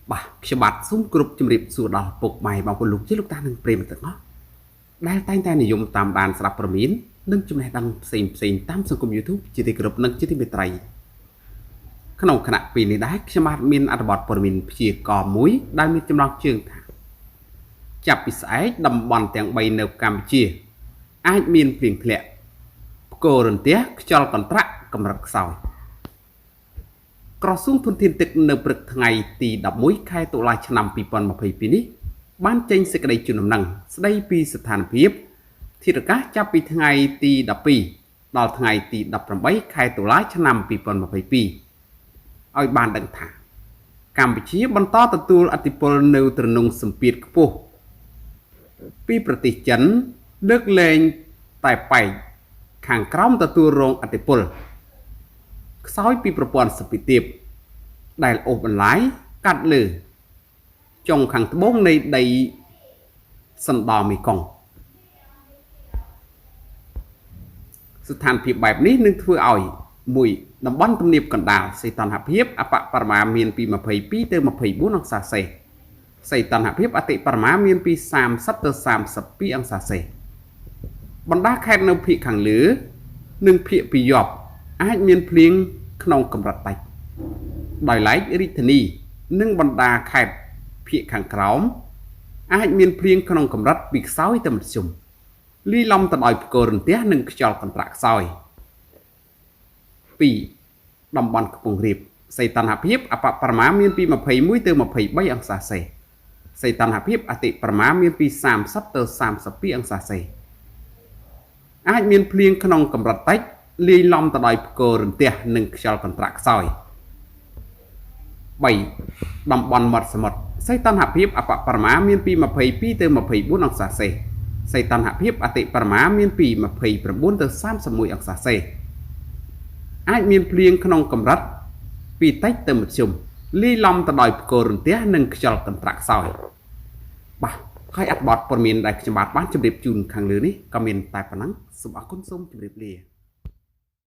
Bà, khi bạn xuống group chìm riệp sửa đỏ bột mày bằng con lục chứ lúc ta nâng prem tự nó. Đài tay tay này dùng tạm bàn sạp bờ miến, nâng chùm này đăng xem tam sân cùng YouTube chỉ thị group nâng chỉ thị biệt trầy. Khả nông khả nạ vì này đáy khi mà mình ăn bọt bờ miến chỉ có muối đai mình châm lòng chương thả. Chạp bị sái đầm bòn tiếng bay nâu cam chia. Ai miên phiền lẹ. Cô rừng tía cho còn trạc cầm rạc sau.ក្រសួងធនធានទឹកនៅព្រឹកថ្ងៃទី11ខែតុលាឆ្នាំ2022នេះបានចេញសេចក្តីជូនដំណឹងស្តីពីស្ថានភាពធាតុអាកាសចាប់ពីថ្ងៃទី12ដល់ថ្ងៃទី18ខែតុលាឆ្នាំ2022ឲ្យបានដឹងថាកម្ពុជាបន្តទទួលឥទ្ធិពលនៅទ្រង់សម្ពាធខ្ពស់ពីប្រទេសចិនលើកលែងតែប៉ែកខាងក្រោមទទួលរងឥទ្ធិពលខ្សោយពីប្រព័ន្ធសម្ពាធទាបដែលអូសបន្លាយកាត់លើចុងខាងត្បូងនៃដីសណ្ដោមេគង្គស្ថានភាពបែបនេះនឹងធ្វើឲ្យមួយតំបន់ទំនាបកណ្ដាលសីតុណ្ហភាពអបបរមាមានពី22ទៅ24អង្សាសេសីតុណ្ហភាពអតិបរមាមានពី30ទៅ32អង្សាសេបណ្ដាខេត្តនៅភាគខាងលើនិងភាគពីយប់អាចមានភ្លៀងក្នុងកម្រិតតិចដោយឡែករាជធានីនិងបណ្ដាខេត្តភាគខាងក្រោមអាចមានភ្លៀងក្នុងកម្រិតពីខ្សោយទៅមធ្យមលាយឡំទៅដោយផ្គររន្ទះនិងខ្យល់កន្ត្រាក់ខ្សោយ 2. តំបន់ខ្ពង់រាបសីតុណ្ហភាពអបបរមាមានពី21ទៅ23អង្សាសេសីតុណ្ហភាពអតិបរមាមានពី30ទៅ32អង្សាសេអាចមានភ្លៀងក្នុងកម្រិតតិចលាយឡំទៅដោយផ្គររន្ទះនិងខ្យល់កន្ត្រាក់ខ្សោយ 3. តំបន់មាត់សមុទ្រសីតុណ្ហភាពអបបរមាមានពី22ទៅ24អង្សាសេសីតុណ្ហភាពអតិបរមាមានពី29ទៅ31អង្សាសេអាចមានភ្លៀងក្នុងកម្រិតពីតិចទៅមធ្យមលាយឡំទៅដោយផ្គររន្ទះនិងខ្យល់កន្ត្រាក់ខ្សោយបាទហើយអត្ថបទព័ត៌មានដែលខ្ញុំបានជម្រាបជូនខាងលើនេះក៏មានតែប៉ុណ្ណឹងសូមអរគុណសូមជម្រាបលា